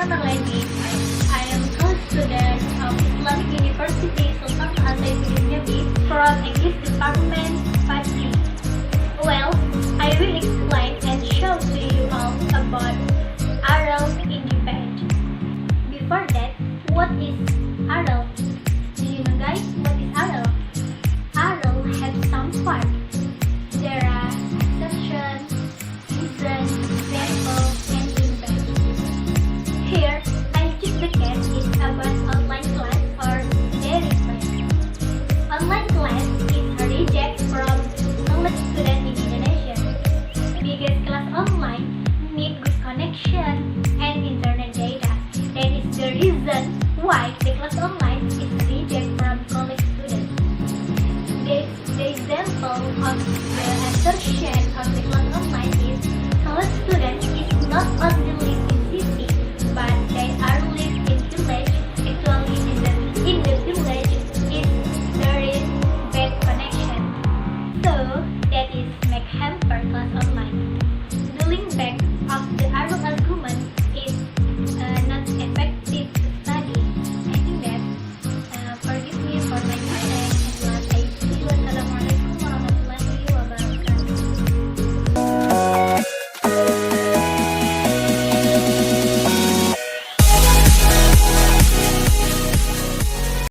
Lady. I am a student of Islamic University Sultan Al-Said from English Department 5C. Well, I will explain and show to you all about AREL in debate. Before that, what is AREL? Do you know guys what is AREL? AREL has some parts. There are exception, reason, example, and impact. Here, I took the case is about online class or direct class. Online class is a reject from college student in Indonesia. Because class online need good connection and internet data. That is the reason why the class online is reject from college students. The example of